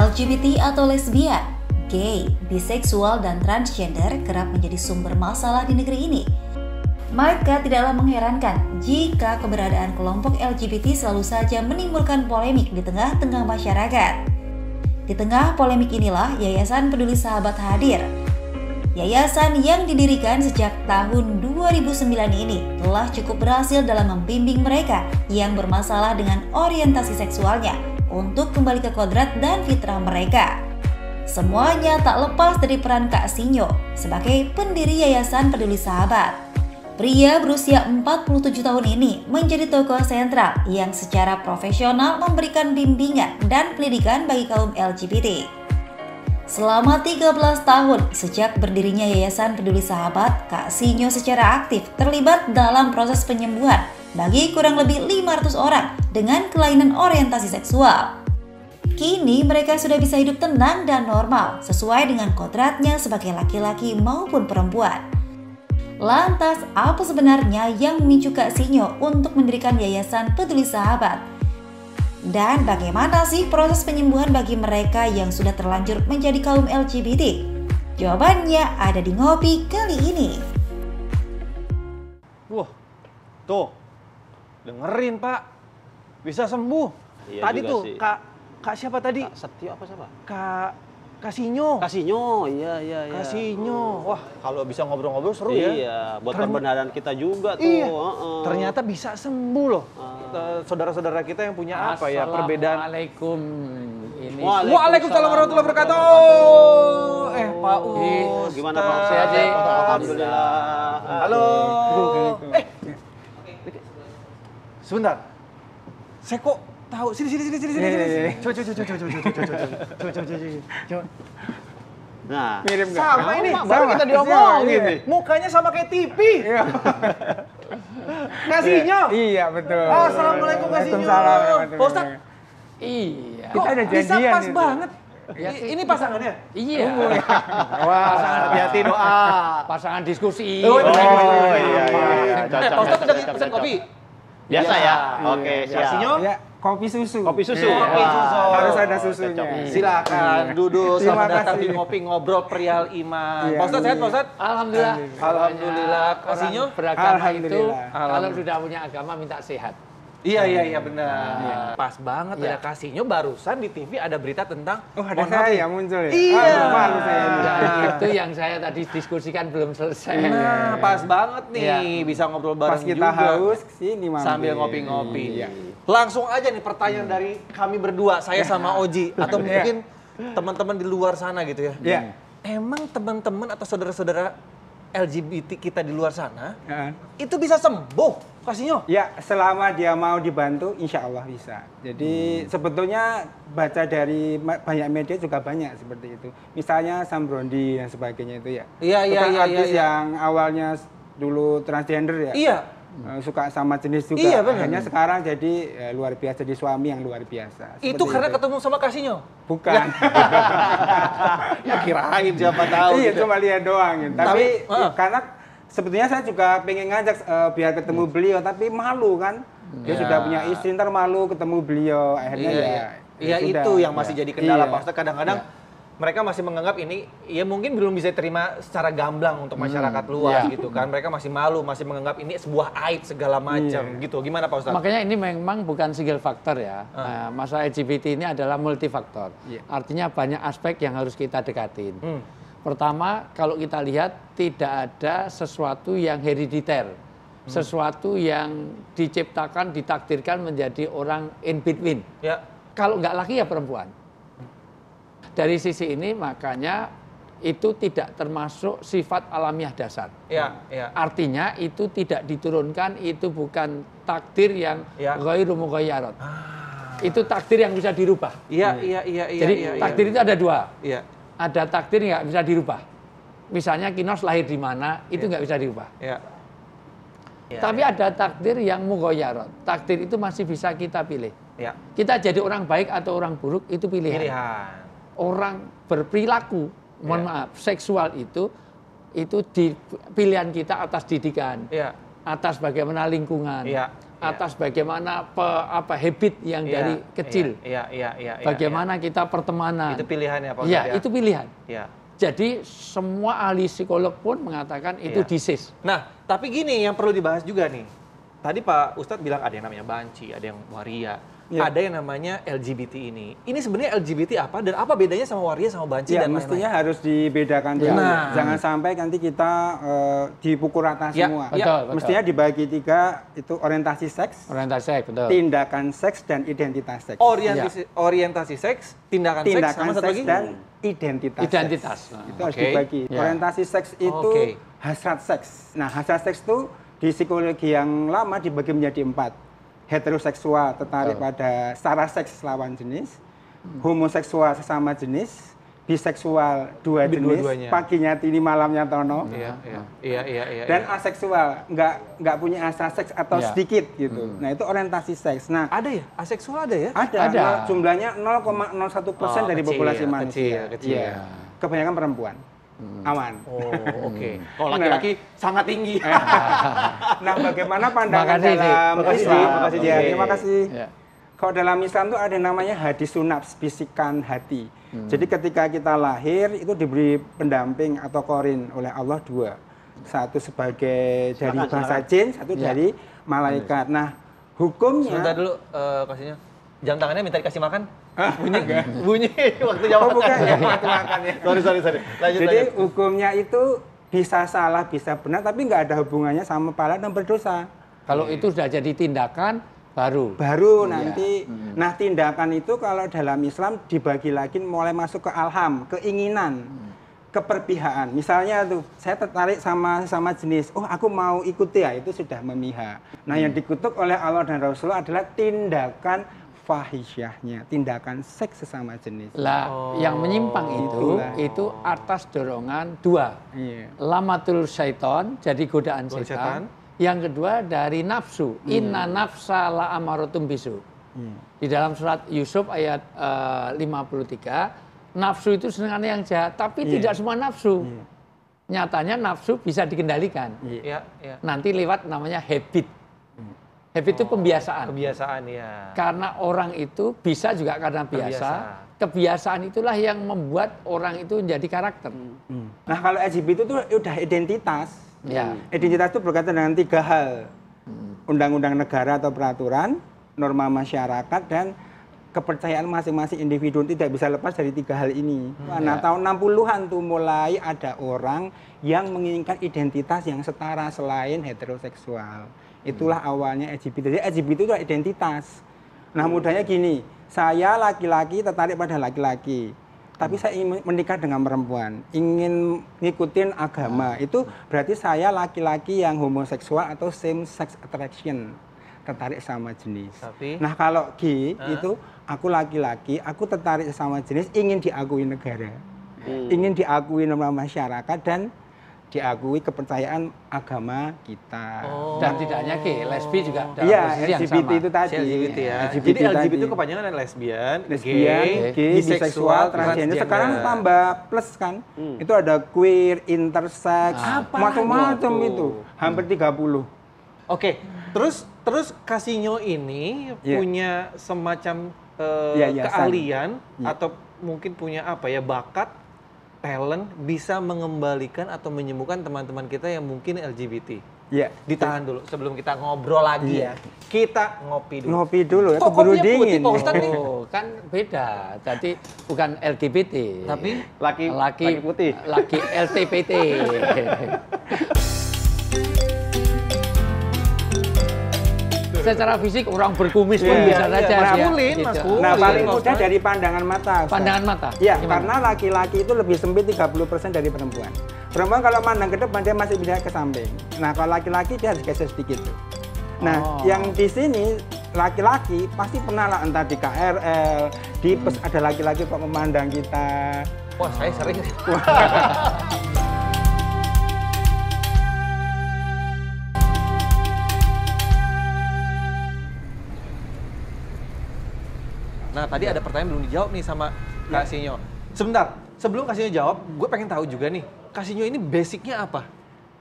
LGBT atau lesbian, gay, biseksual, dan transgender kerap menjadi sumber masalah di negeri ini. Maka tidaklah mengherankan jika keberadaan kelompok LGBT selalu saja menimbulkan polemik di tengah-tengah masyarakat. Di tengah polemik inilah Yayasan Peduli Sahabat hadir. Yayasan yang didirikan sejak tahun 2009 ini telah cukup berhasil dalam membimbing mereka yang bermasalah dengan orientasi seksualnya untuk kembali ke kodrat dan fitrah mereka. Semuanya tak lepas dari peran Kak Sinyo sebagai pendiri Yayasan Peduli Sahabat. Pria berusia 47 tahun ini menjadi tokoh sentral yang secara profesional memberikan bimbingan dan pendidikan bagi kaum LGBT. Selama 13 tahun sejak berdirinya Yayasan Peduli Sahabat, Kak Sinyo secara aktif terlibat dalam proses penyembuhan bagi kurang lebih 500 orang dengan kelainan orientasi seksual. Kini mereka sudah bisa hidup tenang dan normal sesuai dengan kodratnya sebagai laki-laki maupun perempuan. Lantas, apa sebenarnya yang memicu Kak Sinyo untuk mendirikan Yayasan Peduli Sahabat? Dan bagaimana sih proses penyembuhan bagi mereka yang sudah terlanjur menjadi kaum LGBT? Jawabannya ada di Ngopi kali ini. Wah, tuh, dengerin Pak, bisa sembuh. Iya Tadi tuh, sih. Kak siapa tadi? Kak Setio apa siapa? Kak Sinyo. Kasinyo, iya. Kak Sinyo. Wah, kalau bisa ngobrol-ngobrol seru Iya, ya. buat perbenaran kita juga tuh. Iya, ternyata bisa sembuh loh. Saudara-saudara kita yang punya apa ya, perbedaan. Assalamualaikum. Ini Waalaikumsalam warahmatullahi wabarakatuh. Pak Us. Gimana Pak? Sehat, Ji? Alhamdulillah. Halo. Sebentar. Saya kok tahu. Sini. Coba. Nah, mirip nggak? Sama ini. baru kita diomongin nih. Mukanya sama kayak TV. Kasinyo. Iya betul. Assalamualaikum Kasinyo. Waalaikumsalam. Pak Ustadz, Iya. kok Kita ada bisa janjian pas itu. banget? Ya, Ini pasangannya? Iya. Wah. Hati-hati doa. Pasangan diskusi. Oh, iya. Pak Ustadz udah pesen kopi? Biasa ya? Oke, Iya. siap. Kasinyo? Ya, kopi susu. Kopi susu. Iya. Kopi susu. Harus ada susunya. Cocok. Silakan duduk, Terima selamat datang kasih. di Ngopi Ngobrol Perihal Iman. Iya. Pak Ustadz sehat Pak Ustadz? Alhamdulillah. Alhamdulillah. Orang Kasinyo? beragama itu Alhamdulillah. kalau sudah punya agama minta sehat. Iya benar. Pas banget Iya. ada Kasinyo barusan di TV ada berita tentang Oh, ada mohon maaf saya nih. yang muncul ya? Iya. Ah, malu saya. Dan itu yang saya tadi diskusikan belum selesai. Nah, pas banget nih Iya. bisa ngobrol bareng Pas kita juga. haus, sini mampir. Sambil ngopi-ngopi. Iya. Langsung aja nih pertanyaan dari kami berdua, saya sama Oji atau mungkin teman-teman di luar sana gitu ya. Iya. Emang teman-teman atau saudara-saudara LGBT kita di luar sana Heeh. itu bisa sembuh, Kasinyo? Ya, selama dia mau dibantu, insya Allah bisa. Jadi sebetulnya baca dari banyak media juga banyak seperti itu. Misalnya Sam Brondi dan sebagainya itu ya. Iya, Itu iya, kan iya, artis iya. yang awalnya dulu transgender ya. Iya. Suka sama jenis juga. Iya, benar. Akhirnya sekarang jadi luar biasa, jadi suami yang luar biasa. Itu Seperti karena ketemu sama Kasinyo? Bukan. Ya kirain siapa tahu. Iya, gitu. cuma lihat doang gitu. Tapi Heeh. karena sebetulnya saya juga pengen ngajak biar ketemu beliau, tapi malu kan. Dia Ya. sudah punya istri, ntar malu ketemu beliau. Akhirnya Iya, sudah. itu yang masih Ya. jadi kendala Iya. Pak Ustadz. Kadang-kadang mereka masih menganggap ini ya mungkin belum bisa terima secara gamblang untuk masyarakat luas Iya. gitu kan. Mereka masih malu, masih menganggap ini sebuah aib segala macam gitu. Gimana Pak Ustadz? Makanya ini memang bukan single faktor ya. Nah, masalah LGBT ini adalah multifaktor. Iya. Artinya banyak aspek yang harus kita dekatin. Hmm. Pertama, kalau kita lihat tidak ada sesuatu yang herediter. Sesuatu yang diciptakan, ditakdirkan menjadi orang in between. Ya. Kalau nggak laki ya perempuan. Dari sisi ini makanya itu tidak termasuk sifat alamiah dasar. Ya, ya. Artinya itu tidak diturunkan, itu bukan takdir yang Ya. ghairu mughayyarat. Itu takdir yang bisa dirubah. Iya. Jadi takdir itu ada dua. Iya. Ada takdir yang nggak bisa dirubah. Misalnya Kinos lahir di mana, itu nggak bisa dirubah. Iya. Tapi ada takdir yang mughayyarat. Takdir itu masih bisa kita pilih. Ya. Kita jadi orang baik atau orang buruk itu pilihan. Pilihan. Orang berperilaku, mohon maaf, seksual itu di pilihan kita atas didikan, Iya. atas bagaimana lingkungan, Iya. atas bagaimana habit yang dari kecil. Iya. Bagaimana kita pertemanan. Itu pilihannya Pak Ustadz Iya, ya? itu pilihan. Iya. Jadi semua ahli psikolog pun mengatakan itu Iya. disease. Nah, tapi gini yang perlu dibahas juga nih. Tadi Pak Ustadz bilang ada yang namanya banci, ada yang waria, Iya. ada yang namanya LGBT ini. Ini sebenarnya LGBT apa dan apa bedanya sama waria sama banci Ya, dan mestinya lain-lain? harus dibedakan dulu. Nah. Jangan sampai nanti kita dipukul rata Ya, semua. betul. Mestinya dibagi 3, itu orientasi seks, Orientasi seks, betul. tindakan seks, dan identitas seks. Orientasi seks, tindakan seks, sama satu seks lagi? dan identitas. Identitas. Seks. Itu harus Oke. dibagi. Ya. Orientasi seks itu Oke. hasrat seks. Nah, hasrat seks itu di psikologi yang lama dibagi menjadi 4. Heteroseksual, tertarik pada setara seks lawan jenis. Homoseksual, sesama jenis. Biseksual, dua jenis. Dua-duanya. Paginya Tini, malamnya Tono. Iya. Dan aseksual, nggak punya hasrat seks atau Ya. sedikit gitu. Nah, itu orientasi seks. Nah, Ada ya? Aseksual ada ya? ada. Jumlahnya 0,01% dari kecil, populasi manusia. kecil. Iya. Kebanyakan perempuan. Aman. Oh, oke. Kalau laki-laki sangat tinggi. Nah, bagaimana pandangan Makasih, Dik. dalam Makasih, Islam? Dik. Makasih, Ya, Dik. terima kasih. Ya. Kalau dalam Islam itu ada yang namanya hadis sunaps, bisikan hati. Jadi ketika kita lahir itu diberi pendamping atau korin oleh Allah 2. Satu sebagai dari bahasa jin, satu Ya. dari malaikat. Nah, hukumnya Sebentar dulu kasihnya. Jam tangannya minta dikasih makan? Bunyi waktu jam Oh, bukan makan. ya, waktu makan ya. Sorry. Lanjut. Jadi hukumnya itu bisa salah, bisa benar, tapi nggak ada hubungannya sama pahala dan berdosa. Kalau itu sudah jadi tindakan baru. Baru nanti, nah tindakan itu kalau dalam Islam dibagi lagi mulai masuk ke alham, keinginan, keperpihakan. Misalnya tuh, saya tertarik sama jenis, oh aku mau ikuti ya, itu sudah memihak. Nah yang dikutuk oleh Allah dan Rasulullah adalah tindakan fahisyahnya, tindakan seks sesama jenis. Lah, yang menyimpang Itulah. itu atas dorongan 2. Iya. Lamatul syaiton, jadi godaan Godaan setan. setan. Yang kedua dari nafsu. Inna nafsa la amaratum bisu. Di dalam surat Yusuf ayat 53, nafsu itu senang yang jahat, tapi tidak semua nafsu. Nyatanya nafsu bisa dikendalikan. Iya. Nanti lewat namanya habit. Habit itu pembiasaan. Kebiasaan ya. Karena orang itu bisa juga karena biasa. Kebiasaan itulah yang membuat orang itu menjadi karakter. Nah kalau LGBT itu udah identitas. Ya. Identitas itu berkaitan dengan 3 hal. Undang-undang negara atau peraturan, norma masyarakat, dan kepercayaan masing-masing individu tidak bisa lepas dari 3 hal ini. Nah tahun 60-an tuh mulai ada orang yang menginginkan identitas yang setara selain heteroseksual. Itulah awalnya LGBT. Jadi LGBT itu adalah identitas. Nah mudahnya gini, saya laki-laki tertarik pada laki-laki. Tapi saya ingin menikah dengan perempuan, ingin ngikutin agama. Itu berarti saya laki-laki yang homoseksual atau same sex attraction, tertarik sama jenis. Tapi? Nah kalau G itu aku laki-laki, aku tertarik sama jenis, ingin diakui negara, ingin diakui norma masyarakat dan diakui kepercayaan agama kita. Dan tidak hanya gay, lesbi juga dalam Iya, posisi yang LGBT sama. itu tadi. LGBT ya. LGBT Jadi LGBT tadi. itu kepanjangan dari lesbian, Gay, biseksual, transgender. Sekarang tambah plus kan. Itu ada queer, intersex, macam-macam itu. Hampir 30. Oke, terus Casino ini punya semacam Yayasan. keahlian atau mungkin punya apa ya, bakat, talent bisa mengembalikan atau menyembuhkan teman-teman kita yang mungkin LGBT. Iya. Ditahan dulu sebelum kita ngobrol lagi ya. Kita ngopi dulu. Ngopi dulu ya, Kok keburu kopinya putih, dingin. Pak Ustadz nih? Oh, kan beda. Jadi bukan LGBT. Tapi Laki putih. Laki LTPT. Secara fisik orang berkumis pun Iya, bisa iya, saja. maskulin, dia, gitu. maskulin. Nah, paling Pak mudah Ustadz. dari pandangan mata. Ustaz. Pandangan mata. Ya, Gimana? karena laki-laki itu lebih sempit 30% dari perempuan. Perempuan kalau mandang ke depan dia masih bisa ke samping. Nah, kalau laki-laki dia harus geser sedikit tuh. Nah, yang di sini laki-laki pasti pernah lah entah di KRL, di bus ada laki-laki kok memandang kita. Wah, saya sering. Nah, tadi ada pertanyaan belum dijawab nih sama Kak Sinyo. Sebentar, sebelum Kak Sinyo jawab, gue pengen tahu juga nih, Kak Sinyo ini basicnya apa?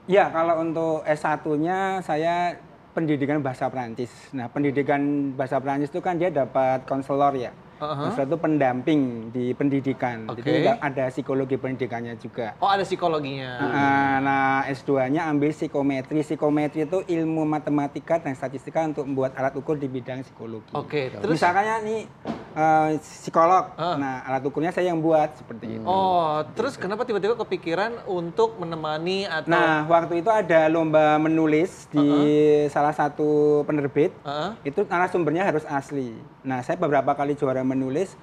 Ya, kalau untuk S1-nya saya pendidikan bahasa Prancis. Nah, pendidikan bahasa Prancis itu kan dia dapat konselor ya. Konselor itu pendamping di pendidikan. Oke. Jadi ada psikologi pendidikannya juga. Oh, ada psikologinya. Nah, S2-nya ambil psikometri. Psikometri itu ilmu matematika dan statistika untuk membuat alat ukur di bidang psikologi. Oke, terus Misalnya nih psikolog. Nah, alat ukurnya saya yang buat seperti itu. oh, terus kenapa tiba-tiba kepikiran untuk menemani atau Nah, waktu itu ada lomba menulis di salah satu penerbit. Itu narasumbernya harus asli. Nah, saya beberapa kali juara menulis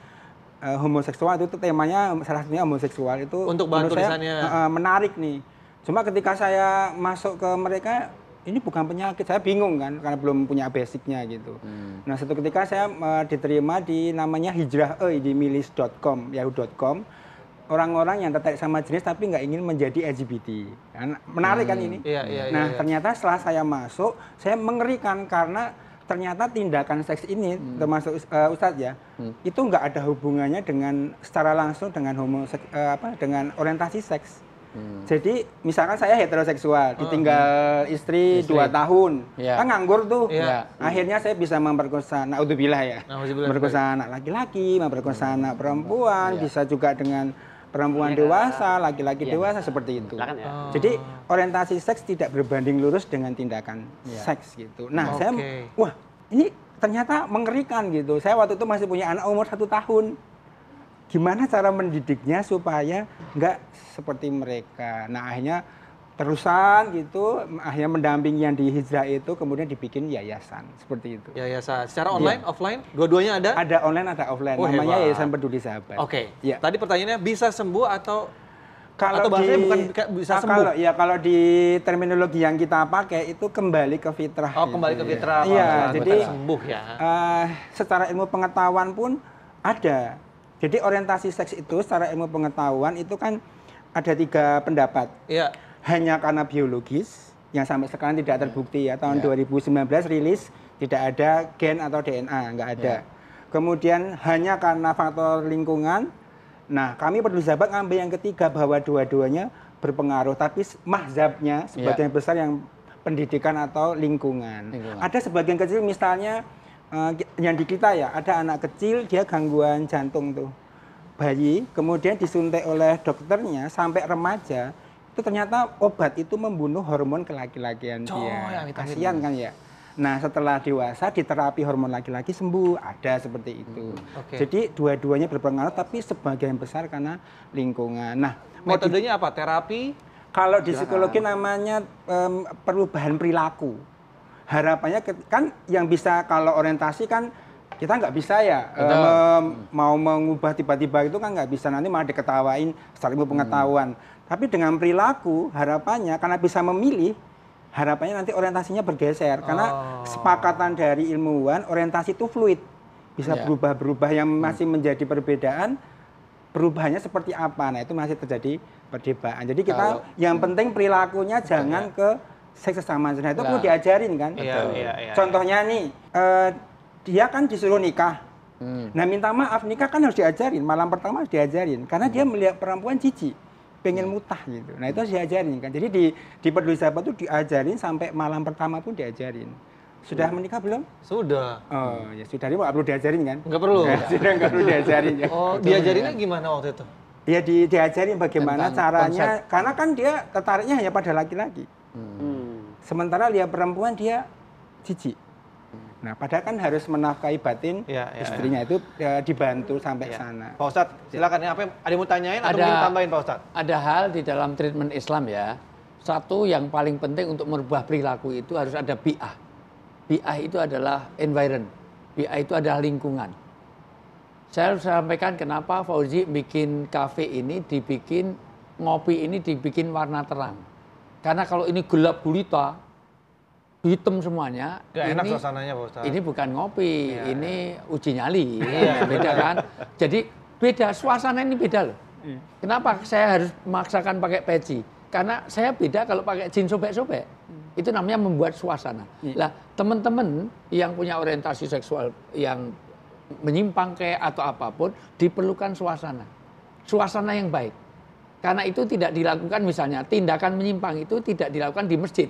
homoseksual itu temanya salah satunya homoseksual itu Untuk bahan menurut saya, tulisannya. menarik nih. Cuma ketika saya masuk ke mereka ini bukan penyakit, saya bingung kan karena belum punya basicnya gitu. Nah, suatu ketika saya diterima di namanya Hijrah di milis.com, yahoo.com. Orang-orang yang tertarik sama jenis tapi nggak ingin menjadi LGBT. Kan menarik kan ini? Iya, Nah, iya. ternyata setelah saya masuk, saya mengerikan karena ternyata tindakan seks ini termasuk Ustadz ya, itu nggak ada hubungannya dengan secara langsung dengan dengan orientasi seks. Jadi misalkan saya heteroseksual, ditinggal istri 2 tahun, Iya. kan nganggur tuh. Iya. Akhirnya saya bisa memperkosa, naudzubillah ya, Naudzubillah. memperkosa anak laki-laki, memperkosa anak perempuan, bisa juga dengan perempuan dewasa, laki-laki dewasa seperti itu. Silakan ya. Jadi orientasi seks tidak berbanding lurus dengan tindakan seks gitu. Nah, saya, wah ini ternyata mengerikan gitu. Saya waktu itu masih punya anak umur 1 tahun. Gimana cara mendidiknya supaya nggak seperti mereka. Nah, akhirnya terusan gitu, akhirnya mendampingi yang di Hijrah itu, kemudian dibikin yayasan seperti itu. yayasan secara online, offline, dua-duanya ada? Ada online, ada offline. Oh, Namanya hebat. Yayasan Peduli Sahabat. Oke. Ya. Tadi pertanyaannya bisa sembuh atau Kalau bahasanya di- bukan bisa sembuh? Kalau di terminologi yang kita pakai itu kembali ke fitrah. Oh, kembali ke fitrah. Iya, Pak. jadi Bukan sembuh ya. secara ilmu pengetahuan pun ada. Jadi orientasi seks itu secara ilmu pengetahuan itu kan ada 3 pendapat. Iya. Hanya karena biologis yang sampai sekarang tidak terbukti ya. Tahun 2019 rilis tidak ada gen atau DNA, nggak ada. Kemudian hanya karena faktor lingkungan. Nah, kami Peduli Sahabat ngambil yang ketiga bahwa dua-duanya berpengaruh, tapi mazhabnya sebagian besar yang pendidikan atau lingkungan. Ada sebagian kecil misalnya yang di kita ya, ada anak kecil dia gangguan jantung tuh. Bayi, kemudian disuntik oleh dokternya sampai remaja, itu ternyata obat itu membunuh hormon kelaki-lakian dia. Kasihan kan ya. Nah, setelah dewasa diterapi hormon laki-laki sembuh, ada seperti itu. Jadi dua-duanya berpengaruh tapi sebagian besar karena lingkungan. Nah, Metodenya apa? Terapi? kalau di psikologi namanya perubahan perilaku. Harapannya kan yang bisa kalau orientasi kan kita nggak bisa ya mau mengubah tiba-tiba itu kan nggak bisa, nanti malah diketawain secara ilmu pengetahuan. Tapi dengan perilaku harapannya karena bisa memilih, harapannya nanti orientasinya bergeser karena kesepakatan dari ilmuwan orientasi itu fluid, bisa berubah-berubah, yang masih menjadi perbedaan perubahannya seperti apa. Nah, itu masih terjadi perdebatan. Jadi kita yang penting perilakunya jangan ke seks sesama jenis. Nah, itu perlu diajarin kan. Iya. Contohnya nih dia kan disuruh nikah. Nah, minta maaf nikah kan harus diajarin, malam pertama harus diajarin karena dia melihat perempuan jijik, pengen mutah gitu. Nah, itu harus diajarin kan. Jadi di Peduli Sahabat itu diajarin sampai malam pertama pun diajarin. Sudah menikah belum? Sudah. Oh, ya sudah, dia nggak perlu diajarin kan? Nggak perlu? Sudah nggak perlu diajarin ya. Oh, diajarinnya gimana waktu itu? Ya diajarin bagaimana Tentang caranya, konsep. karena kan dia tertariknya hanya pada laki-laki. Sementara lihat perempuan dia jijik. Nah, padahal kan harus menafkahi batin istrinya itu dibantu sampai sana. Pak Ustadz, silakan ya. Apa yang ada yang mau tanyain atau Ada- mungkin tambahin Pak Ustadz? Ada hal di dalam treatment Islam ya. Satu yang paling penting untuk merubah perilaku itu harus ada bi'ah. Bi'ah itu adalah environment. Bi'ah itu adalah lingkungan. Saya harus sampaikan kenapa Fauzi bikin kafe ini dibikin, ngopi ini dibikin warna terang. Karena kalau ini gelap gulita, hitam semuanya, Gak enak suasananya Pak Ustadz. ini bukan ngopi, ini uji nyali, beda kan? Jadi beda, suasana ini beda loh. Kenapa saya harus memaksakan pakai peci? Karena saya beda kalau pakai jeans sobek-sobek. Itu namanya membuat suasana. Lah, teman-teman yang punya orientasi seksual yang menyimpang kayak atau apapun, diperlukan suasana. Suasana yang baik. Karena itu tidak dilakukan, misalnya tindakan menyimpang itu tidak dilakukan di masjid.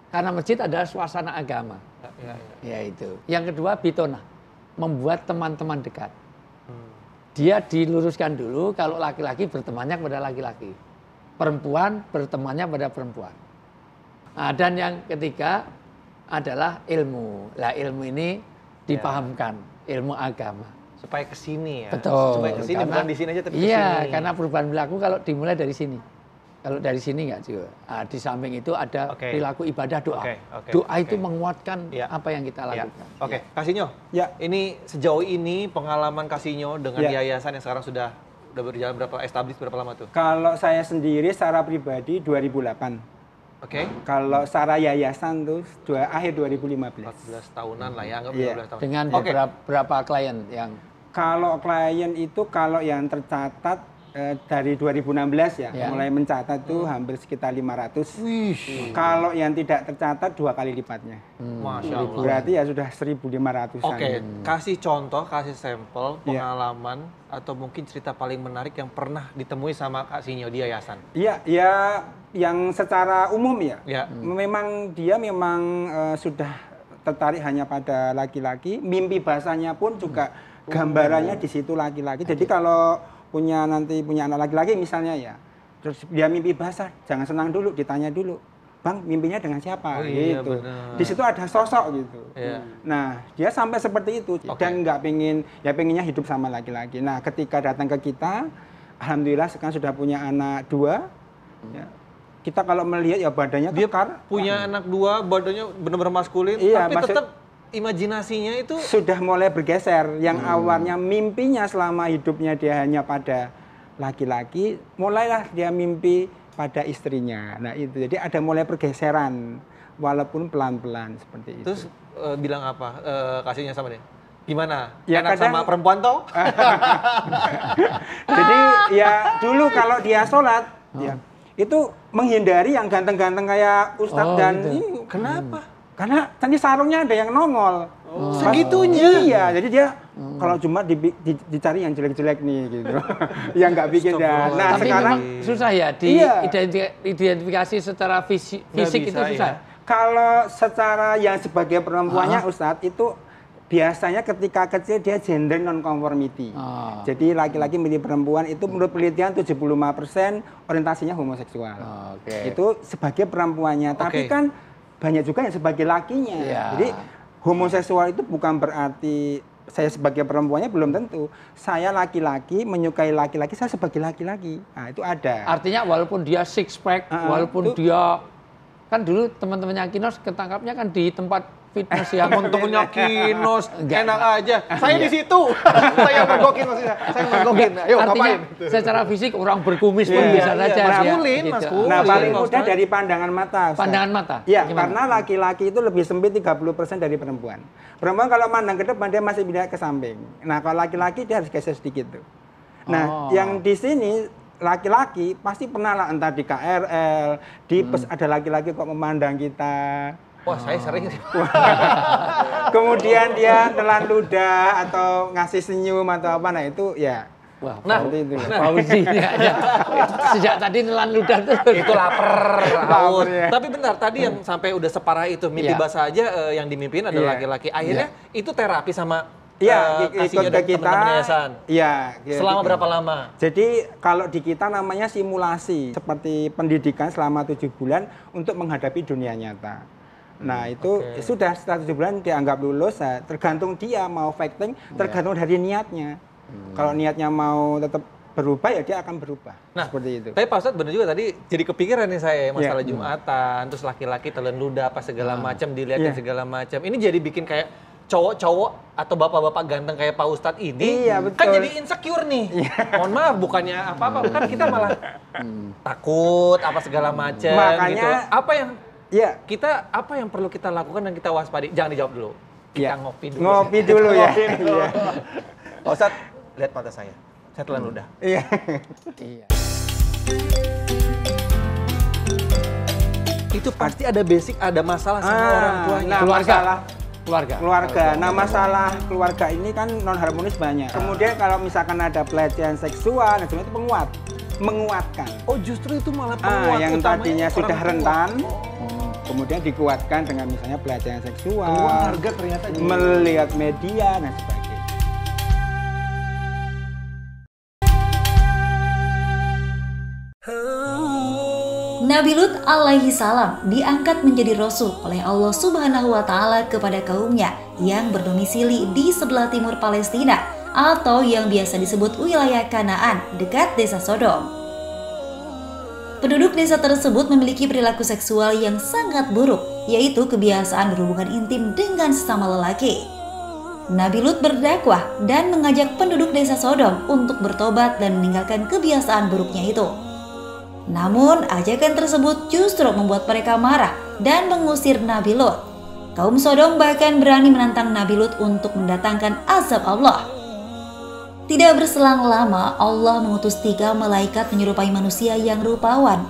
Karena masjid adalah suasana agama. Ya itu. Yang kedua bitona, membuat teman-teman dekat. Dia diluruskan dulu kalau laki-laki bertemannya kepada laki-laki, perempuan bertemannya pada perempuan. Nah, dan yang ketiga adalah ilmu. Lah ilmu ini dipahamkan, ilmu agama. Supaya ke sini ya. Betul. Supaya ke sini, bukan di sini aja tapi ke iya, sini. karena perubahan perilaku kalau dimulai dari sini. Kalau dari sini enggak juga. Nah, di samping itu ada perilaku ibadah doa. Doa itu menguatkan apa yang kita lakukan. Oke, Kasinyo. Ya. Ini sejauh ini pengalaman Kasinyo dengan yayasan yang sekarang sudah berjalan berapa lama tuh? Kalau saya sendiri secara pribadi 2008. Oke. Kalau secara yayasan tuh akhir 2015. 14 tahunan lah ya, anggap 12 tahun. Dengan berapa klien yang? Kalau klien itu kalau yang tercatat dari 2016 ya, mulai mencatat tuh hampir sekitar 500. Kalau yang tidak tercatat 2 kali lipatnya. Masya Allah. Berarti ya sudah 1.500-an. Oke, kasih contoh, kasih sampel pengalaman atau mungkin cerita paling menarik yang pernah ditemui sama Kak Sinyo di yayasan. Iya, ya yang secara umum ya. Memang dia sudah tertarik hanya pada laki-laki. Mimpi bahasanya pun juga gambarannya di situ laki-laki. Jadi kalau punya anak laki-laki misalnya ya, terus dia mimpi bahasa, jangan senang dulu, ditanya dulu, Bang mimpinya dengan siapa? Gitu. Di situ ada sosok gitu. Nah dia sampai seperti itu dan nggak pengennya hidup sama laki-laki. Nah ketika datang ke kita, alhamdulillah sekarang sudah punya anak 2. Ya. Kita kalau melihat ya badannya kekar. Punya anak 2, badannya benar-benar maskulin, tapi tetap imajinasinya itu sudah mulai bergeser. Yang awalnya mimpinya selama hidupnya dia hanya pada laki-laki, mulailah dia mimpi pada istrinya. Nah itu, jadi ada mulai pergeseran, walaupun pelan-pelan seperti itu. Terus bilang apa kasihnya sama dia? Gimana? Ya, enak sama perempuan toh? Jadi ya dulu kalau dia sholat, ya, itu menghindari yang ganteng-ganteng kayak Ustadz dan gitu. Kenapa? Karena tadi sarungnya ada yang nongol. Segitunya? Iya, jadi dia kalau cuma dicari yang jelek-jelek nih gitu. Yang nggak bikin dah. Nah tapi sekarang memang susah ya identifikasi secara fisik itu susah. Kalau secara yang sebagai perempuannya Ustadz itu biasanya ketika kecil dia gender non-conformity. Jadi laki-laki milih perempuan itu menurut penelitian 75% orientasinya homoseksual. Itu sebagai perempuannya. Tapi kan banyak juga yang sebagai lakinya. Jadi homoseksual itu bukan berarti saya sebagai perempuannya, belum tentu. Saya laki-laki menyukai laki-laki, saya sebagai laki-laki. Nah, itu ada. Artinya walaupun dia six pack, walaupun dia kan dulu teman-temannya Kinos ketangkapnya kan di tempat fitness yang untungnya Kinos enak aja. Saya di situ. Saya mergokin maksudnya. Saya mergokin. Ayo ngapain? Secara fisik orang berkumis pun bisa saja. Maskulin. Nah, paling mudah dari pandangan mata. Ustaz. Pandangan mata? Iya, karena laki-laki itu lebih sempit 30% dari perempuan. Perempuan kalau mandang ke depan dia masih bisa ke samping. Nah, kalau laki-laki dia harus geser sedikit tuh. Nah, yang di sini laki-laki pasti pernah lah entah di KRL, di bus ada laki-laki kok memandang kita. Wah, saya sering sih. Kemudian dia nelan ludah atau ngasih senyum atau apa, nah itu ya. Wah, itu. Fauzi sejak tadi nelan ludah terus. Itu lapar, haus. Tapi benar, tadi yang sampai udah separah itu, mimpi basah aja yang dimimpin adalah laki-laki. Akhirnya itu terapi sama ikut ke kita. Iya. Selama berapa lama? Jadi kalau di kita namanya simulasi, seperti pendidikan selama 7 bulan untuk menghadapi dunia nyata. Nah itu sudah setelah 7 bulan dianggap lulus, tergantung dia mau fighting, tergantung dari niatnya. Kalau niatnya mau tetap berubah ya dia akan berubah. Nah, seperti itu. Tapi Pak Ustadz benar juga tadi jadi kepikiran nih saya masalah Jumatan, terus laki-laki telan ludah apa segala macam, dilihatin segala macam. Ini jadi bikin kayak cowok-cowok atau bapak-bapak ganteng kayak Pak Ustadz ini kan jadi insecure nih. Mohon maaf bukannya apa-apa, kan kita malah takut apa segala macam gitu. Apa yang apa yang perlu kita lakukan dan kita waspadi? Jangan dijawab dulu. Kita ngopi dulu. Ngopi dulu ya. Pak Ustadz, lihat mata saya. Saya telan ludah. Iya. Itu pasti ada basic, ada masalah sama orang tuanya. Nah, keluarga. Nah, masalah keluarga ini kan non harmonis banyak. Kemudian kalau misalkan ada pelecehan seksual, itu menguatkan. Oh, justru itu malah penguat yang tadinya sudah rentan, Kemudian dikuatkan dengan misalnya pelecehan seksual, Keluarga ternyata juga. melihat media dan sebagainya. Nabi Lut alaihi salam diangkat menjadi rasul oleh Allah Subhanahu wa taala kepada kaumnya yang berdomisili di sebelah timur Palestina atau yang biasa disebut wilayah Kanaan dekat desa Sodom. Penduduk desa tersebut memiliki perilaku seksual yang sangat buruk, yaitu kebiasaan berhubungan intim dengan sesama lelaki. Nabi Lut berdakwah dan mengajak penduduk desa Sodom untuk bertobat dan meninggalkan kebiasaan buruknya itu. Namun, ajakan tersebut justru membuat mereka marah dan mengusir Nabi Lut. Kaum Sodom bahkan berani menantang Nabi Lut untuk mendatangkan azab Allah. Tidak berselang lama, Allah mengutus 3 malaikat menyerupai manusia yang rupawan.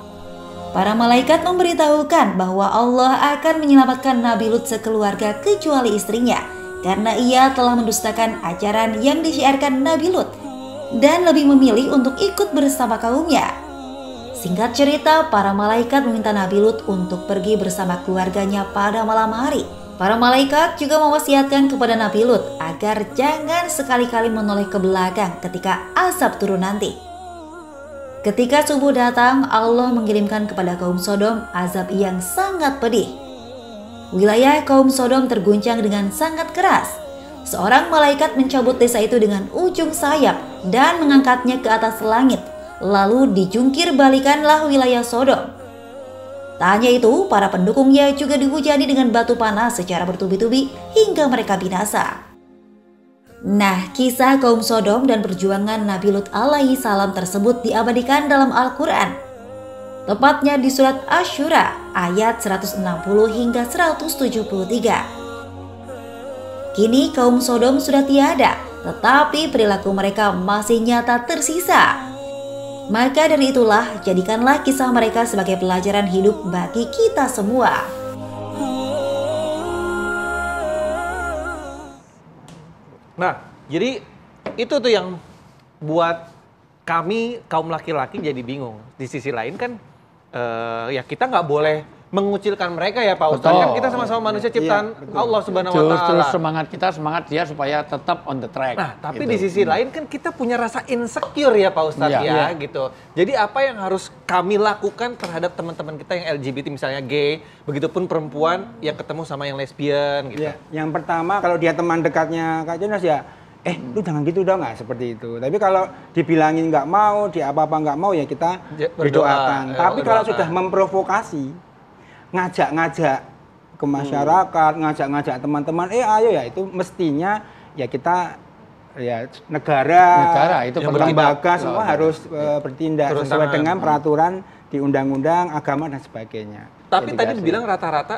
Para malaikat memberitahukan bahwa Allah akan menyelamatkan Nabi Lut sekeluarga kecuali istrinya, karena ia telah mendustakan ajaran yang disiarkan Nabi Lut dan lebih memilih untuk ikut bersama kaumnya. Singkat cerita, para malaikat meminta Nabi Lut untuk pergi bersama keluarganya pada malam hari. Para malaikat juga mewasiatkan kepada Nabi Lut agar jangan sekali-kali menoleh ke belakang ketika azab turun nanti. Ketika subuh datang, Allah mengirimkan kepada kaum Sodom azab yang sangat pedih. Wilayah kaum Sodom terguncang dengan sangat keras. Seorang malaikat mencabut desa itu dengan ujung sayap dan mengangkatnya ke atas langit. Lalu dijungkir balikanlah wilayah Sodom. Tak hanya itu, para pendukungnya juga dihujani dengan batu panas secara bertubi-tubi hingga mereka binasa. Nah, kisah kaum Sodom dan perjuangan Nabi Lut alaihi salam tersebut diabadikan dalam Al-Quran. Tepatnya di surat Asy-Syura ayat 160 hingga 173. Kini kaum Sodom sudah tiada, tetapi perilaku mereka masih nyata tersisa. Maka dari itulah, jadikanlah kisah mereka sebagai pelajaran hidup bagi kita semua. Nah, jadi itu tuh yang buat kami kaum laki-laki jadi bingung. Di sisi lain kan, ya kita nggak boleh mengucilkan mereka ya Pak Ustadz. Kan kita sama-sama manusia ciptaan Allah Subhanahu wa Justru taala. semangat kita semangat dia supaya tetap on the track. Nah, tapi gitu. di sisi lain kan kita punya rasa insecure ya Pak Ustadz ya gitu. Jadi apa yang harus kami lakukan terhadap teman-teman kita yang LGBT misalnya gay, begitupun perempuan yang ketemu sama yang lesbian gitu. Ya, yang pertama kalau dia teman dekatnya Kak Jonas ya, lu jangan gitu dong, nggak seperti itu. Tapi kalau dibilangin nggak mau, dia apa-apa nggak mau ya kita berdoakan. Tapi kalau sudah memprovokasi, ngajak-ngajak ke masyarakat, ngajak-ngajak teman-teman, ayo ya, itu mestinya ya kita ya negara itu lembaga semua harus bertindak sesuai dengan peraturan di undang-undang, agama dan sebagainya. Tapi tadi dibilang rata-rata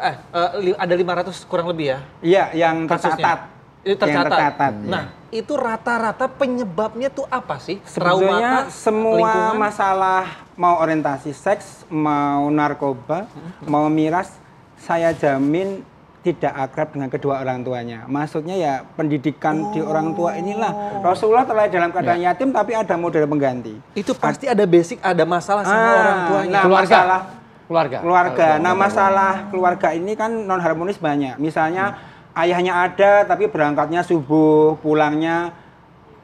ada 500 kurang lebih ya? Iya, yang tercatat. Itu tercatat. Ya. Nah, itu rata-rata penyebabnya tuh apa sih? Sebetulnya Traumata, semua lingkungan? masalah mau orientasi seks, mau narkoba, mau miras, saya jamin tidak akrab dengan kedua orang tuanya. Maksudnya ya pendidikan di orang tua inilah. Rasulullah telah dalam keadaan yatim tapi ada model pengganti. Itu pasti ada basic, ada masalah sama orang tuanya. Nah, keluarga. Nah, masalah keluarga ini kan non harmonis banyak. Misalnya ayahnya ada tapi berangkatnya subuh, pulangnya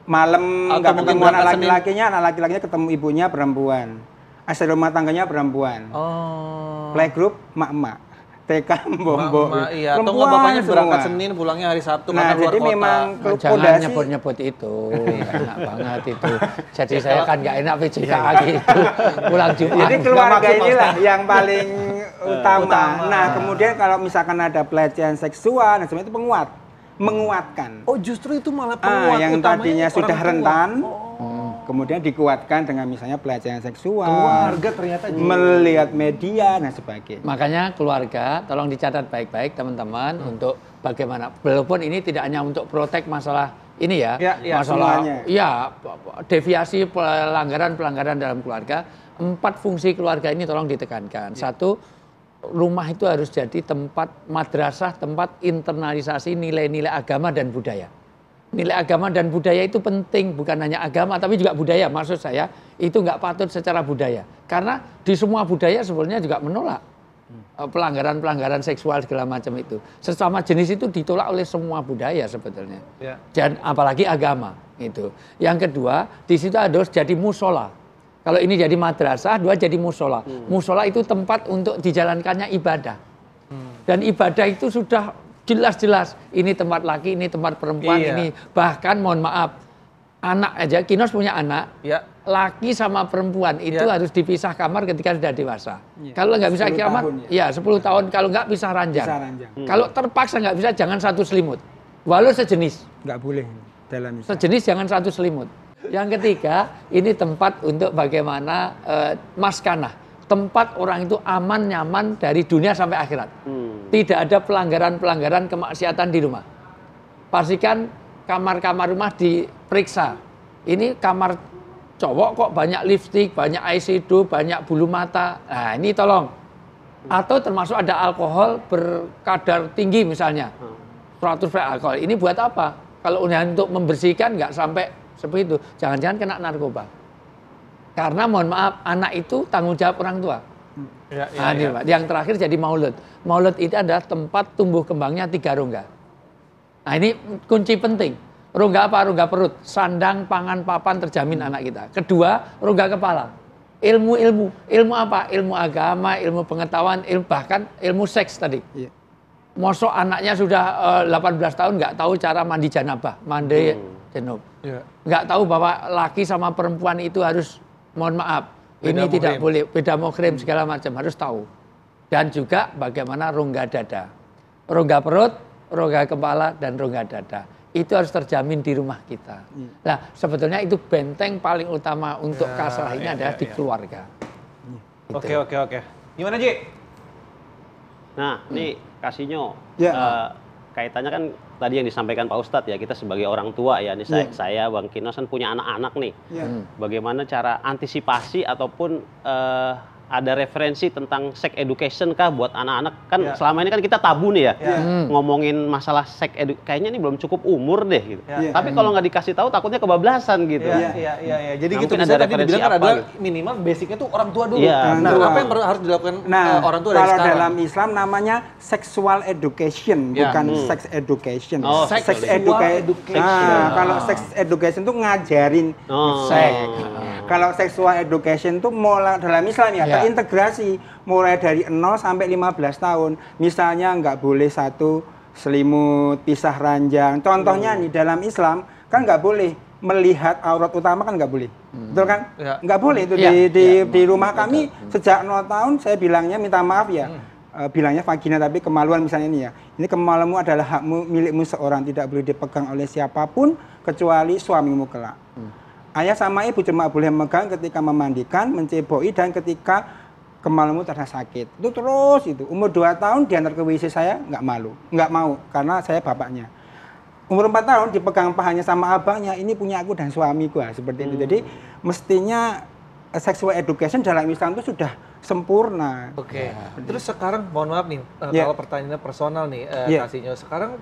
malam, nggak ketemu anak laki-lakinya, anak laki-lakinya ketemu ibunya perempuan. Asal rumah tangganya perempuan. Playgroup mak-mak. TK mbok. Iya, atau nggak bapaknya berangkat Senin, pulangnya hari Sabtu karena luar jadi kota. memang jangan nyebut-nyebut itu, enak banget itu. Jadi saya kan nggak enak PJK gitu, pulang Jumat. Jadi keluarga inilah yang paling utama. Nah, kemudian kalau misalkan ada pelecehan seksual, nah sebenarnya itu menguatkan. Oh, justru itu malah penguat yang utamanya tadinya sudah orang tua. rentan, kemudian dikuatkan dengan misalnya pelecehan seksual, keluarga ternyata juga. melihat media dan sebagainya. Makanya keluarga tolong dicatat baik-baik teman-teman untuk bagaimana, walaupun ini tidak hanya untuk protek masalah ini ya, masalah semuanya. Ya deviasi pelanggaran dalam keluarga. 4 fungsi keluarga ini tolong ditekankan. Satu, rumah itu harus jadi tempat madrasah, tempat internalisasi nilai-nilai agama dan budaya. Nilai agama dan budaya itu penting, bukan hanya agama tapi juga budaya. Maksud saya itu nggak patut secara budaya, karena di semua budaya sebenarnya juga menolak pelanggaran-pelanggaran seksual segala macam itu. Sesama jenis itu ditolak oleh semua budaya sebetulnya. Ya. Dan apalagi agama itu. Yang kedua, di situ harus jadi musola. Kalau ini jadi madrasah, dua jadi musola. Musola itu tempat untuk dijalankannya ibadah. Dan ibadah itu sudah jelas-jelas. Ini tempat laki, ini tempat perempuan, ini bahkan mohon maaf, anak aja, Kinos punya anak, laki sama perempuan itu harus dipisah kamar ketika sudah dewasa. Kalau nggak bisa kamar, 10 tahun. Kalau nggak pisah ranjang. Kalau terpaksa nggak bisa, jangan satu selimut. Walau sejenis. Nggak boleh dalam Islam. Sejenis jangan satu selimut. Yang ketiga, ini tempat untuk bagaimana maskanah. Tempat orang itu aman, nyaman dari dunia sampai akhirat. Tidak ada pelanggaran-pelanggaran kemaksiatan di rumah. Pastikan kamar-kamar rumah diperiksa. Ini kamar cowok kok banyak lipstik, banyak eyeshadow, banyak bulu mata. Nah ini tolong. Atau termasuk ada alkohol berkadar tinggi misalnya. 100% alkohol. Ini buat apa? Kalau untuk membersihkan nggak sampai seperti itu. Jangan-jangan kena narkoba. Karena mohon maaf, anak itu tanggung jawab orang tua. Pak. Yang terakhir jadi maulud. Maulud itu adalah tempat tumbuh kembangnya 3 rongga. Nah ini kunci penting. Rongga apa? Rongga perut. Sandang, pangan, papan terjamin anak kita. Kedua, rongga kepala. Ilmu-ilmu. Ilmu apa? Ilmu agama, ilmu pengetahuan, bahkan ilmu seks tadi. Mosok anaknya sudah 18 tahun nggak tahu cara mandi janabah, mandi junub. Nggak tahu bahwa laki sama perempuan itu harus, mohon maaf, beda ini tidak boleh, beda muhrim segala macam, harus tahu. Dan juga bagaimana rongga dada. Rongga perut, rongga kepala, dan rongga dada. Itu harus terjamin di rumah kita. Nah, sebetulnya itu benteng paling utama untuk kasrah ini adalah di keluarga. Oke. Gimana, Ji? Nah, ini Kasino, kaitannya kan tadi yang disampaikan Pak Ustadz ya, kita sebagai orang tua ya, ini saya Bang Kinos kan punya anak-anak nih. Bagaimana cara antisipasi ataupun ada referensi tentang sex education kah buat anak-anak? Kan selama ini kan kita tabu nih ya, ngomongin masalah sex education, kayaknya ini belum cukup umur deh gitu. Tapi kalau nggak dikasih tahu takutnya kebablasan gitu. Iya. Jadi nah, gitu, bisa tadi dibilang kan adalah minimal basicnya tuh orang tua dulu. Nah, apa yang harus dilakukan orang tua dari sekarang? Kalau dalam Islam namanya sexual education, bukan sex education. Sex education. Nah, kalau sex education tuh ngajarin seks. Kalau sexual education tuh mulai dalam Islam ya, terintegrasi mulai dari 0 sampai 15 tahun. Misalnya nggak boleh satu selimut, pisah ranjang. Contohnya nih dalam Islam kan nggak boleh melihat aurat utama, kan nggak boleh. Betul kan? Nggak boleh itu di rumah kami sejak 0 tahun saya bilangnya, minta maaf ya. Bilangnya vagina tapi kemaluan misalnya ini ya. Ini kemaluanmu adalah hakmu, milikmu seorang, tidak boleh dipegang oleh siapapun kecuali suamimu kelak. Ayah sama ibu cuma boleh memegang ketika memandikan, menceboi, dan ketika kemaluanmu terasa sakit. Itu terus itu. Umur 2 tahun diantar ke WC saya nggak mau karena saya bapaknya. Umur 4 tahun dipegang pahanya sama abangnya, ini punya aku dan suamiku, seperti itu. Jadi mestinya sexual education dalam Islam itu sudah sempurna. Oke. Terus sekarang mohon maaf nih, kalau pertanyaannya personal nih, Kasino. Sekarang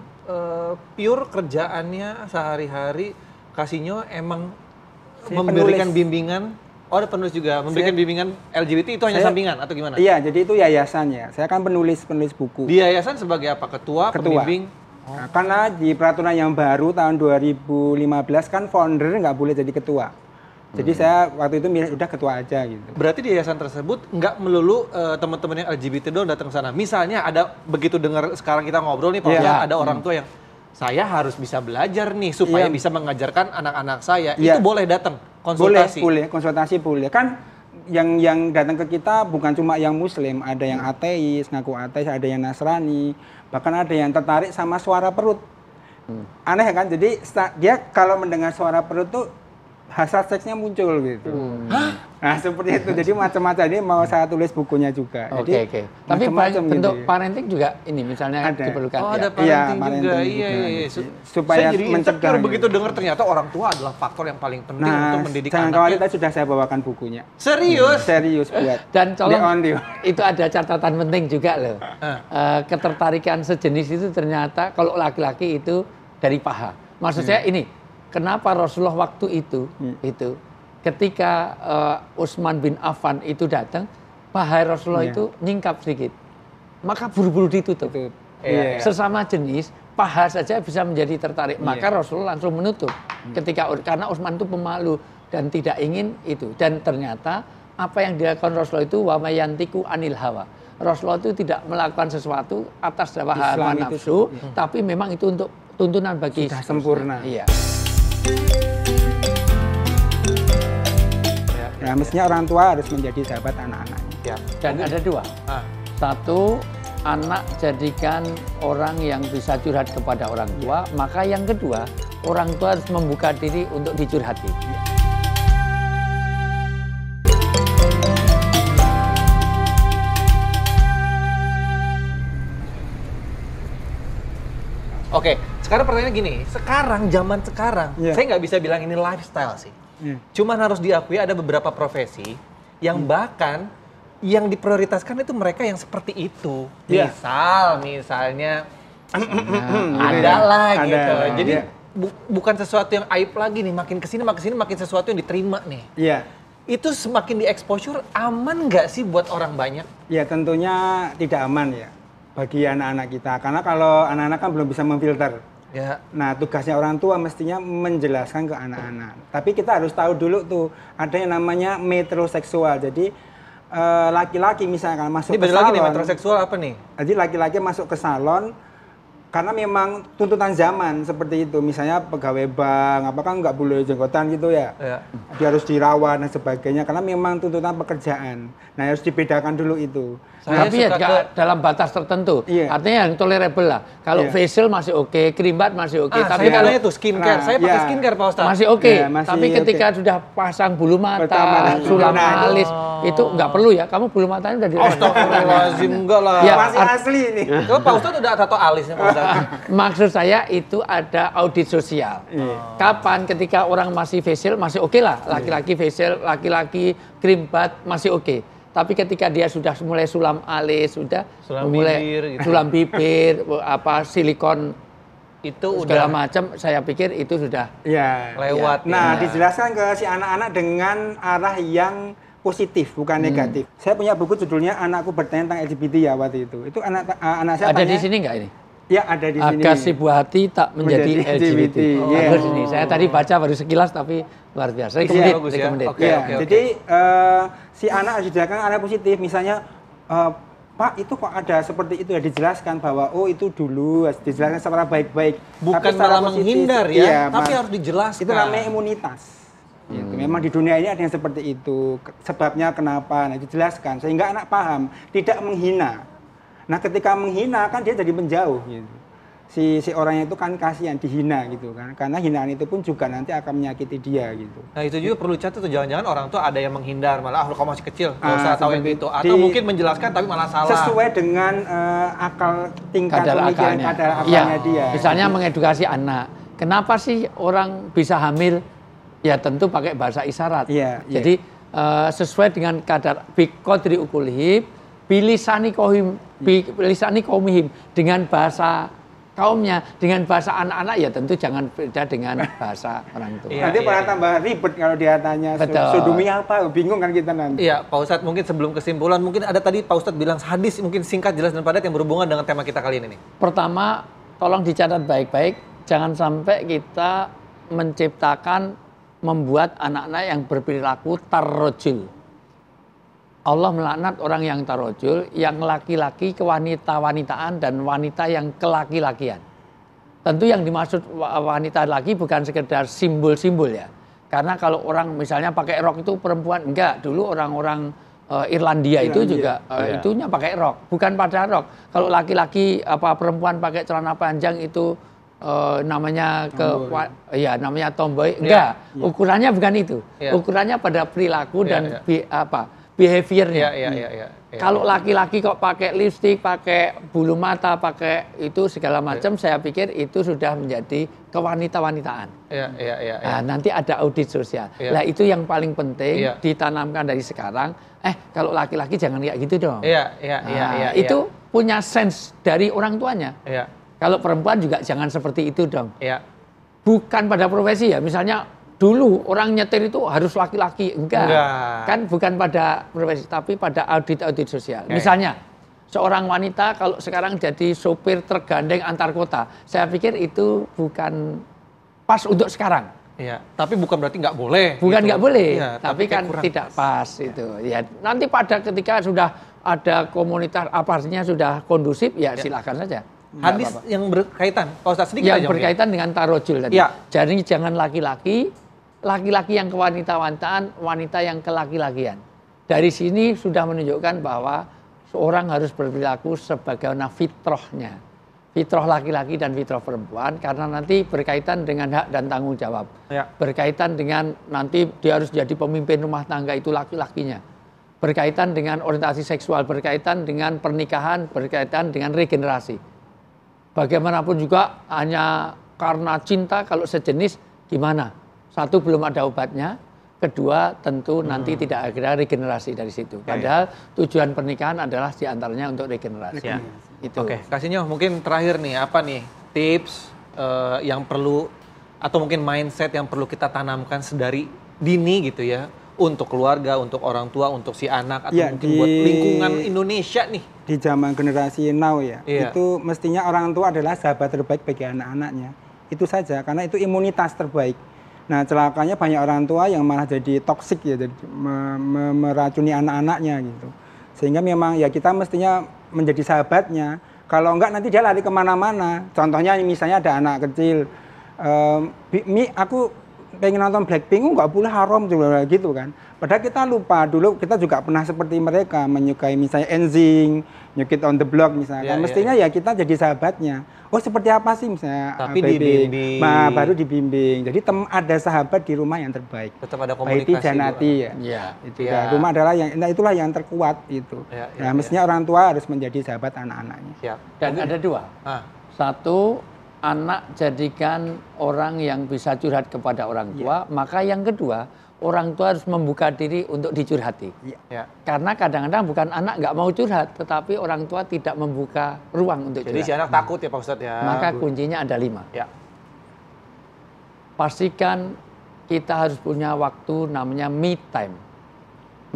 pure kerjaannya sehari-hari Kasino emang memberikan bimbingan. Ada penulis juga, memberikan bimbingan LGBT itu hanya sampingan atau gimana? Iya, jadi itu yayasannya. Saya kan penulis buku. Di yayasan sebagai apa? Ketua. Pembimbing? Nah, karena di peraturan yang baru tahun 2015 kan founder nggak boleh jadi ketua. Jadi saya waktu itu milih udah ketua aja gitu. Berarti di yayasan tersebut nggak melulu teman-teman yang LGBT doang datang ke sana. Misalnya ada, begitu dengar sekarang kita ngobrol nih Pak, ada orang tua yang saya harus bisa belajar nih supaya bisa mengajarkan anak-anak saya. Itu boleh datang konsultasi? Boleh, konsultasi boleh. Kan yang datang ke kita bukan cuma yang Muslim, ada yang ateis, ngaku ateis, ada yang Nasrani, bahkan ada yang tertarik sama suara perut. Aneh kan? Jadi dia kalau mendengar suara perut tuh hasrat seksnya muncul gitu. Nah seperti itu. Jadi macam-macam, ini mau saya tulis bukunya juga. Oke. Tapi bentuk gitu parenting juga ini misalnya ada. Diperlukan. Oh ada parenting juga. Iya. Supaya saya jadi insecure begitu dengar ternyata orang tua adalah faktor yang paling penting untuk mendidik jangan anaknya. khawatir, sudah saya bawakan bukunya. Serius? Serius buat. Dan itu ada catatan penting juga loh. Ketertarikan sejenis itu ternyata kalau laki-laki itu dari paha. Maksud saya ini. Kenapa Rasulullah waktu itu ketika Utsman bin Affan itu datang, paha Rasulullah itu nyingkap sedikit. maka buru-buru ditutup. Sesama jenis, paha saja bisa menjadi tertarik. Maka Rasulullah langsung menutup. Karena Utsman itu pemalu dan tidak ingin itu. Dan ternyata apa yang dilakukan Rasulullah itu wa mayantiku anil hawa. Rasulullah itu tidak melakukan sesuatu atas dasar hawa nafsu, tapi memang itu untuk tuntunan bagi sudah sempurna. Iya. Nah, mestinya orang tua harus menjadi sahabat anak-anaknya. Dan ada dua. Satu, anak jadikan orang yang bisa curhat kepada orang tua. Maka yang kedua, orang tua harus membuka diri untuk dicurhati. Oke, sekarang pertanyaannya gini. Zaman sekarang, saya nggak bisa bilang ini lifestyle sih. Cuman harus diakui ada beberapa profesi yang bahkan yang diprioritaskan itu mereka yang seperti itu. Misalnya ada lah gitu. Jadi bukan sesuatu yang aib lagi nih. Makin kesini makin sesuatu yang diterima nih. Itu semakin di-exposure, aman nggak sih buat orang banyak? Ya tentunya tidak aman ya bagi anak-anak kita. Karena kalau anak-anak kan belum bisa memfilter. Nah, tugasnya orang tua mestinya menjelaskan ke anak-anak. Tapi kita harus tahu dulu tuh, ada yang namanya metroseksual. Jadi laki-laki misalkan masuk ke salon. Ini lagi nih, metroseksual apa nih? Jadi laki-laki masuk ke salon karena memang tuntutan zaman seperti itu. Misalnya pegawai bank, apa kan nggak boleh jenggotan gitu ya. Dia harus dirawat dan sebagainya karena memang tuntutan pekerjaan. Nah, harus dibedakan dulu itu. Tapi ya dalam batas tertentu. Artinya yang tolerable lah. Kalau facial masih oke, krimbat masih oke. Tapi kalau itu skincare, saya pakai skincare Pak Ustadz. Masih oke. Tapi ketika sudah pasang bulu mata, sulam alis, itu nggak perlu ya. Kamu bulu matanya udah dirasa. Astagfirullahaladzim, enggak lah. Masih asli ini. Kalau Pak Ustadz udah tato alisnya Pak Ustadz. Maksud saya itu ada audit sosial. Kapan ketika orang masih facial masih oke lah. Laki-laki facial, laki-laki krimbat masih oke. Tapi ketika dia sudah mulai sulam alis, sudah mulai sulam bibir, silikon itu segala macam, saya pikir itu sudah lewat. Nah, dijelaskan ke si anak-anak dengan arah yang positif, bukan negatif. Saya punya buku judulnya Anakku Bertanya Tentang LGBT ya waktu itu. Itu anak saya ada di sini nggak ini? Ya, ada di sini. Agar si buah hati tak menjadi LGBT. Ada di sini. Saya tadi baca baru sekilas tapi luar biasa. Jadi si anak harus dijelaskan arah positif. Misalnya, Pak itu kok ada seperti itu ya, dijelaskan bahwa itu dulu harus dijelaskan secara baik-baik. Bukan malah menghindar ya, tapi harus dijelaskan. Itu namanya imunitas. Memang di dunia ini ada yang seperti itu. Sebabnya kenapa? Nah, dijelaskan sehingga anak paham, tidak menghina. Nah, ketika menghina kan dia jadi menjauh gitu. Si orangnya itu kan kasihan dihina gitu kan. Karena hinaan itu pun juga nanti akan menyakiti dia gitu. Nah, itu juga perlu catat tuh, jangan-jangan orang tuh ada yang menghindar malah kamu masih kecil, enggak usah tahu itu atau mungkin menjelaskan tapi malah salah. Sesuai dengan akal tingkat pemikiran kadar akalnya dia. Misalnya mengedukasi anak. Kenapa sih orang bisa hamil? Ya tentu pakai bahasa isyarat. Jadi sesuai dengan kadar biqadri uqulihim bilisani kaumihim, dengan bahasa kaumnya, dengan bahasa anak-anak ya tentu jangan beda dengan bahasa orang tua. Nanti malah tambah ribet kalau dia tanya sodomi apa, bingung kan kita nanti. Iya, Pak Ustadz, mungkin sebelum kesimpulan, mungkin ada tadi Pak Ustadz bilang hadis, mungkin singkat, jelas dan padat yang berhubungan dengan tema kita kali ini nih. Pertama, tolong dicatat baik-baik, jangan sampai kita membuat anak-anak yang berperilaku tarrojul. Allah melaknat orang yang tarojul, yang laki-laki kewanita-wanitaan dan wanita yang kelaki-lakian. Tentu yang dimaksud wanita laki bukan sekedar simbol-simbol ya. Karena kalau orang misalnya pakai rok itu perempuan, enggak. Dulu orang-orang Irlandia itu juga itunya pakai rok, bukan pada rok. Kalau laki-laki perempuan pakai celana panjang itu namanya namanya tomboy. Enggak, ukurannya bukan itu. Ukurannya pada perilaku dan behaviornya. Kalau laki-laki kok pakai lipstik, pakai bulu mata, pakai itu segala macam, saya pikir itu sudah menjadi kewanita-wanitaan. Nah, nanti ada audit sosial. Nah, itu yang paling penting ditanamkan dari sekarang. Kalau laki-laki jangan kayak gitu dong. Itu punya sense dari orang tuanya. Kalau perempuan juga jangan seperti itu dong. Bukan pada profesi ya, misalnya dulu orang nyetir itu harus laki-laki, enggak. Kan bukan pada profesi, tapi pada audit sosial. Misalnya Seorang wanita kalau sekarang jadi sopir truk gandeng antar kota, saya pikir itu bukan pas untuk sekarang. Iya, tapi bukan berarti nggak boleh. Bukan nggak boleh, ya, tapi kan tidak pas itu. Ya, nanti pada ketika sudah ada komunitas apartnya sudah kondusif, ya silakan saja. Hadis yang berkaitan, Pak Ustadz sedikit yang aja berkaitan dengan tarojul tadi. Ya. Jadi jangan laki-laki yang ke wanita-wanitaan, wanita yang ke laki-lakian. Dari sini sudah menunjukkan bahwa seorang harus berperilaku sebagaimana fitrahnya. Fitrah laki-laki dan fitrah perempuan, karena nanti berkaitan dengan hak dan tanggung jawab. Ya. Berkaitan dengan nanti dia harus jadi pemimpin rumah tangga, itu laki-lakinya. Berkaitan dengan orientasi seksual, berkaitan dengan pernikahan, berkaitan dengan regenerasi. Bagaimanapun juga hanya karena cinta kalau sejenis gimana? Satu, belum ada obatnya. Kedua, tentu nanti tidak ada regenerasi dari situ. Padahal tujuan pernikahan adalah diantaranya untuk regenerasi. Ya. Itu. Oke, Kasihnya mungkin terakhir nih, apa nih tips yang perlu atau mungkin mindset yang perlu kita tanamkan sedari dini gitu ya, untuk keluarga, untuk orang tua, untuk si anak, atau mungkin buat lingkungan Indonesia nih. Di zaman generasi now ya, itu mestinya orang tua adalah sahabat terbaik bagi anak-anaknya. Itu saja, karena itu imunitas terbaik. Nah, celakanya banyak orang tua yang malah jadi toksik ya, jadi meracuni anak-anaknya gitu. Sehingga memang ya kita mestinya menjadi sahabatnya. Kalau enggak nanti dia lari kemana-mana. Contohnya misalnya ada anak kecil, aku pengen nonton Blackpink, enggak boleh, haram juga gitu kan. Padahal kita lupa, dulu kita juga pernah seperti mereka, menyukai misalnya NSYNC, New Kid on the Block misalnya. Mestinya ya kita jadi sahabatnya. Oh seperti apa sih misalnya, tapi dibimbing. Baru dibimbing. Jadi ada sahabat di rumah yang terbaik. Tetap ada komunikasi. Baiti Janati ya. Itu ya. Rumah adalah itulah yang terkuat itu. Nah mestinya orang tua harus menjadi sahabat anak-anaknya. Dan ada dua. Satu, anak jadikan orang yang bisa curhat kepada orang tua. Maka yang kedua, orang tua harus membuka diri untuk dicurhati. Karena kadang-kadang bukan anak nggak mau curhat, tetapi orang tua tidak membuka ruang untuk curhat. Jadi si anak takut ya Pak Ustadz ya. Maka kuncinya ada 5. Pastikan kita harus punya waktu namanya me time.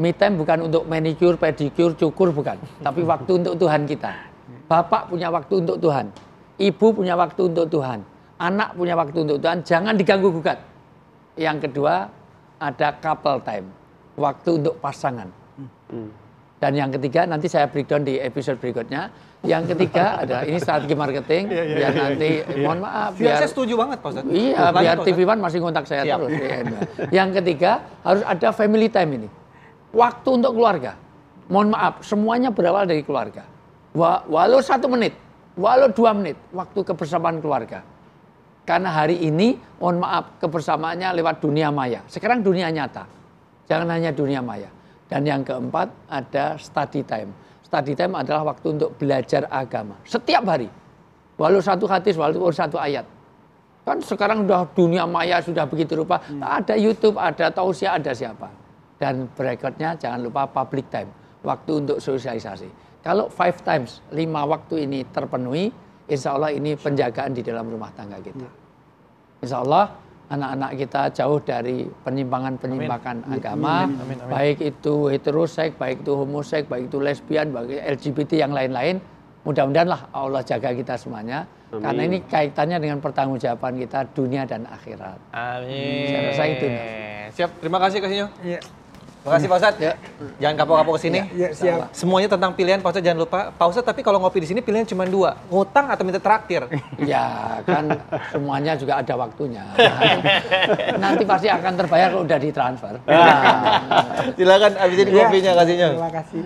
Me time bukan untuk manicure, pedicure, cukur, bukan. Tapi waktu untuk Tuhan kita. Bapak punya waktu untuk Tuhan. Ibu punya waktu untuk Tuhan. Anak punya waktu untuk Tuhan. Jangan diganggu-gugat. Yang kedua, ada couple time, waktu untuk pasangan. Dan yang ketiga, nanti saya breakdown di episode berikutnya. Yang ketiga adalah ini strategi marketing, biar nanti, mohon maaf. Biar saya setuju banget Pak Ustadz. Iya, biar TV One masih ngontak saya terus. Yang ketiga, harus ada family time ini. Waktu untuk keluarga. Mohon maaf, semuanya berawal dari keluarga. Walau 1 menit, walau 2 menit, waktu kebersamaan keluarga. Karena hari ini, mohon maaf, kebersamaannya lewat dunia maya. Sekarang dunia nyata. Jangan hanya dunia maya. Dan yang keempat, ada study time. Study time adalah waktu untuk belajar agama. Setiap hari. Walau 1 hadis, walau 1 ayat. Kan sekarang udah dunia maya, sudah begitu rupa. Ada YouTube, ada tausiah, ada siapa. Dan berikutnya, jangan lupa public time. Waktu untuk sosialisasi. Kalau 5 times, 5 waktu ini terpenuhi, insya Allah ini penjagaan di dalam rumah tangga kita. Insya Allah anak-anak kita jauh dari penyimpangan-penyimpangan agama, baik itu heteroseks, baik itu homoseks, baik itu lesbian, baik itu LGBT yang lain-lain. Mudah-mudahan lah Allah jaga kita semuanya. Karena ini kaitannya dengan pertanggungjawaban kita dunia dan akhirat. Amin. Saya rasa itu. Siap, terima kasih Kasihnya. Terima kasih Pak Ustadz. Jangan kapok-kapok ke sini. Siap. Semuanya tentang pilihan Pak Ustadz, jangan lupa. Pak Ustadz, tapi kalau ngopi di sini pilihan cuma 2. Ngutang atau minta traktir? Ya, kan semuanya juga ada waktunya. Nanti pasti akan terbayar kalau udah ditransfer. Silakan habisin kopinya Kasihnya. Terima kasih.